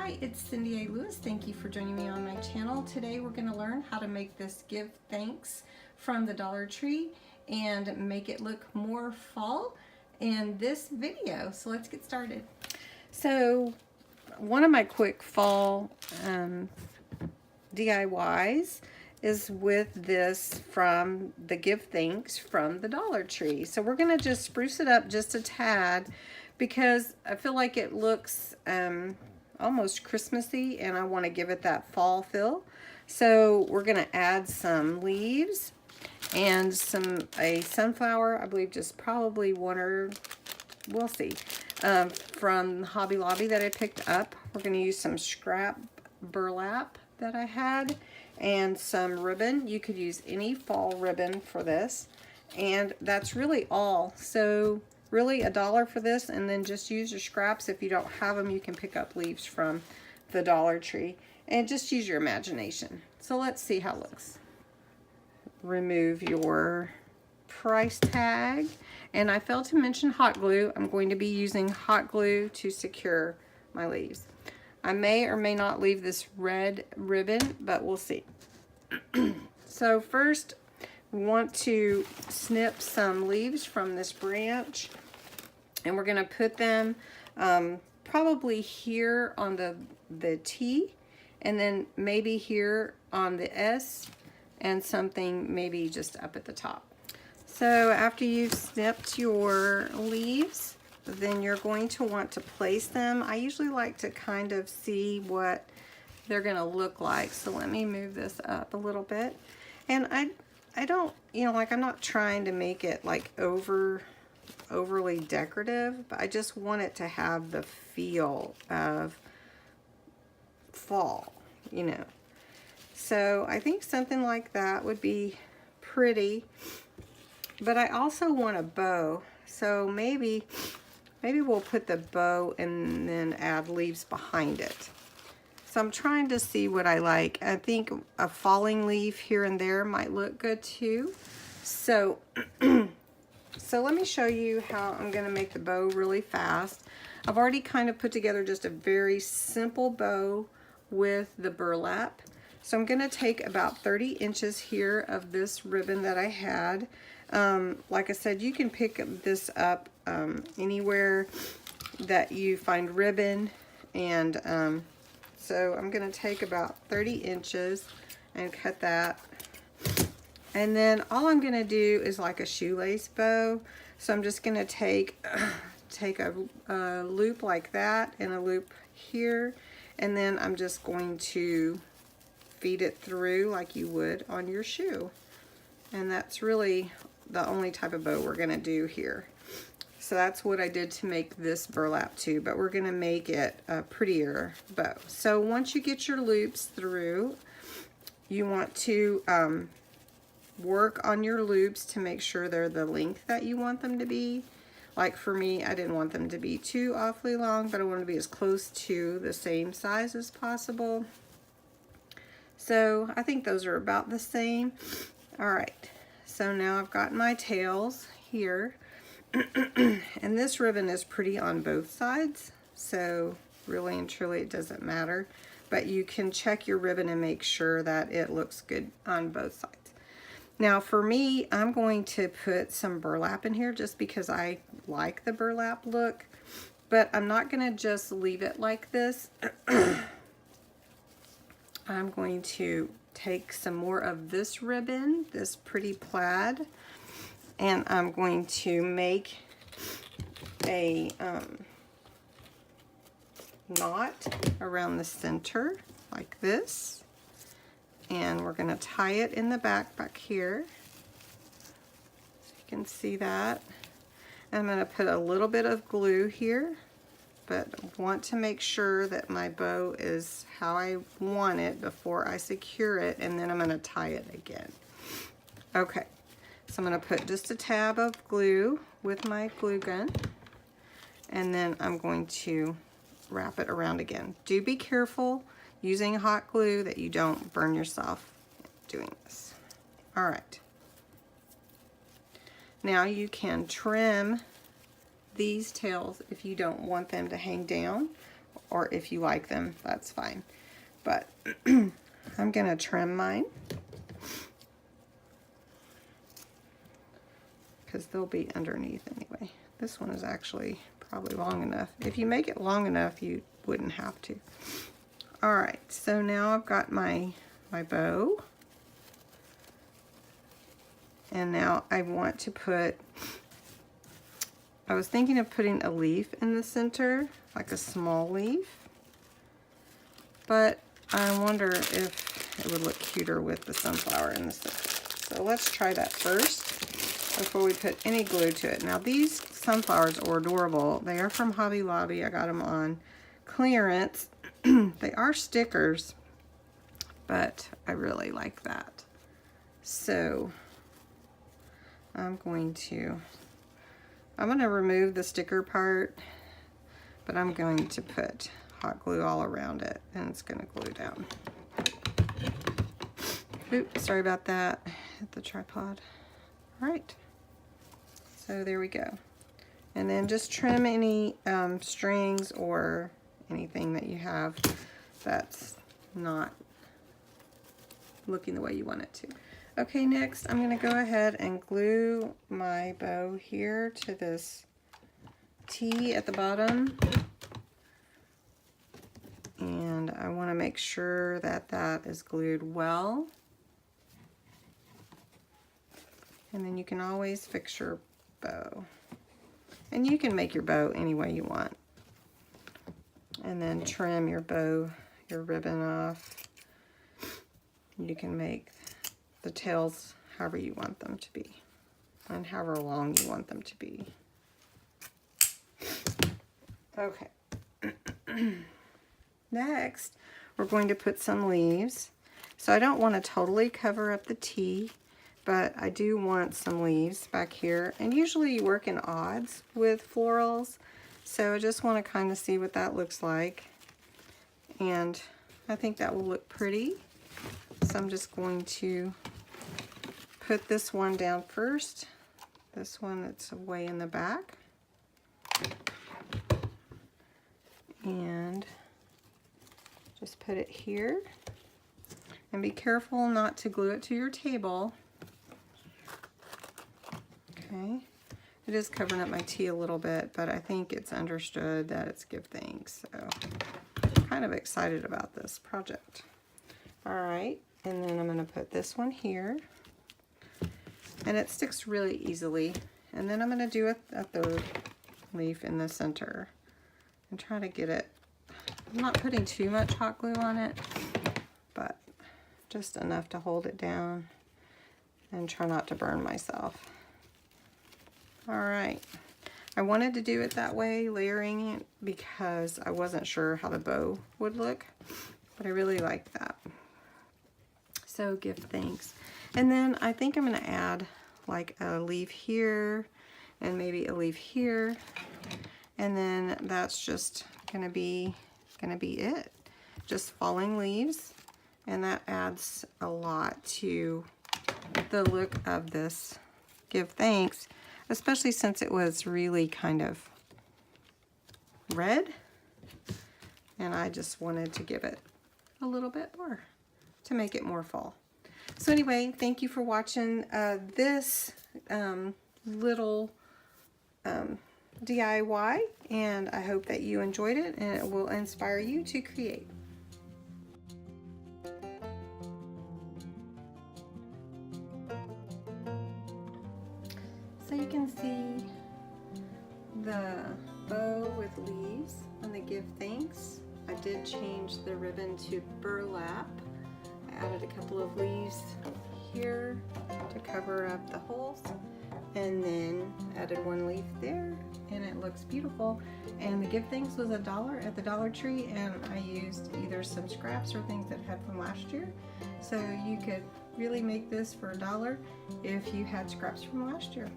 Hi, it's Cindy A. Lewis. Thank you for joining me on my channel. Today we're going to learn how to make this Give Thanks from the Dollar Tree and make it look more fall in this video. So let's get started. So one of my quick fall DIYs is with this from the Give Thanks from the Dollar Tree. So we're going to just spruce it up just a tad because I feel like it looks almost Christmassy and I want to give it that fall feel. So we're going to add some leaves and a sunflower, I believe just probably one or we'll see, from Hobby Lobby that I picked up. We're going to use some scrap burlap that I had and some ribbon. You could use any fall ribbon for this, and that's really all. So really $1 for this, and then just use your scraps. If you don't have them, you can pick up leaves from the Dollar Tree and just use your imagination. So let's see how it looks. Remove your price tag, and I failed to mention hot glue. I'm going to be using hot glue to secure my leaves. I may or may not leave this red ribbon, but we'll see. So first, we want to snip some leaves from this branch, and we're going to put them probably here on the T, and then maybe here on the S, and something maybe just up at the top. So after you've snipped your leaves, then you're going to want to place them. I usually like to kind of see what they're going to look like. So let me move this up a little bit. And I don't, you know, like I'm not trying to make it like overly decorative, but I just want it to have the feel of fall, you know. So I think something like that would be pretty, but I also want a bow. So maybe we'll put the bow and then add leaves behind it. So I'm trying to see what I like. I think a falling leaf here and there might look good too. So, so let me show you how I'm gonna make the bow really fast. I've already kind of put together just a very simple bow with the burlap. So I'm gonna take about 30 inches here of this ribbon that I had. Like I said, you can pick this up anywhere that you find ribbon, and so I'm going to take about 30 inches and cut that, and then all I'm going to do is like a shoelace bow. So I'm just going to take a loop like that and a loop here, and then I'm just going to feed it through like you would on your shoe, and that's really the only type of bow we're going to do here. So that's what I did to make this burlap too, but we're going to make it a prettier bow. So once you get your loops through, you want to work on your loops to make sure they're the length that you want them to be. Like for me, I didn't want them to be too awfully long, but I wanted to be as close to the same size as possible. So I think those are about the same. All right. So now I've got my tails here, and this ribbon is pretty on both sides, so really and truly it doesn't matter, but you can check your ribbon and make sure that it looks good on both sides. Now for me, I'm going to put some burlap in here just because I like the burlap look, but I'm not going to just leave it like this. I'm going to take some more of this ribbon, this pretty plaid, and I'm going to make a knot around the center like this, and we're going to tie it in the back here, so you can see that. I'm going to put a little bit of glue here, but want to make sure that my bow is how I want it before I secure it, and then I'm going to tie it again. Okay, so I'm going to put just a tab of glue with my glue gun, and then I'm going to wrap it around again. Do be careful using hot glue that you don't burn yourself doing this. All right, now you can trim these tails if you don't want them to hang down, or if you like them, that's fine. But I'm gonna trim mine because they'll be underneath anyway. This one is actually probably long enough. If you make it long enough, you wouldn't have to. All right, so now I've got my bow. And now I want to put, I was thinking of putting a leaf in the center, like a small leaf. But I wonder if it would look cuter with the sunflower in the center. So let's try that first before we put any glue to it. Now these sunflowers are adorable. They are from Hobby Lobby. I got them on clearance. They are stickers, but I really like that. So I'm going to remove the sticker part, but I'm going to put hot glue all around it, and it's going to glue down. Oops, sorry about that. Hit the tripod. All right, so there we go. And then just trim any strings or anything that you have that's not looking the way you want it to. Okay, next I'm going to go ahead and glue my bow here to this T at the bottom. And I want to make sure that that is glued well. And then you can always fix your bow. And you can make your bow any way you want. And then trim your bow, your ribbon off. You can make the tails however you want them to be, and however long you want them to be. Okay. Next, we're going to put some leaves. So I don't want to totally cover up the T, but I do want some leaves back here. And usually you work in odds with florals, so I just want to kind of see what that looks like. And I think that will look pretty. So I'm just going to put this one down first. This one that's way in the back. And just put it here. And be careful not to glue it to your table. Okay. It is covering up my tea a little bit, but I think it's understood that it's give thanks. So I'm kind of excited about this project. All right. And then I'm going to put this one here. And it sticks really easily. And then I'm going to do a third leaf in the center and try to get it. I'm not putting too much hot glue on it, but just enough to hold it down and try not to burn myself. All right. I wanted to do it that way, layering it, because I wasn't sure how the bow would look, but I really like that. So give thanks. And then I think I'm going to add like a leaf here and maybe a leaf here. And then that's just going to be it. Just falling leaves. And that adds a lot to the look of this give thanks, especially since it was really kind of red. And I just wanted to give it a little bit more to make it more fall. So anyway, thank you for watching this little DIY, and I hope that you enjoyed it and it will inspire you to create. So you can see the bow with leaves and the give thanks. I did change the ribbon to burlap. I added a couple of leaves here to cover up the holes, and then added one leaf there, and it looks beautiful. And the give thanks was $1 at the Dollar Tree, and I used either some scraps or things that I had from last year. So you could really make this for $1 if you had scraps from last year.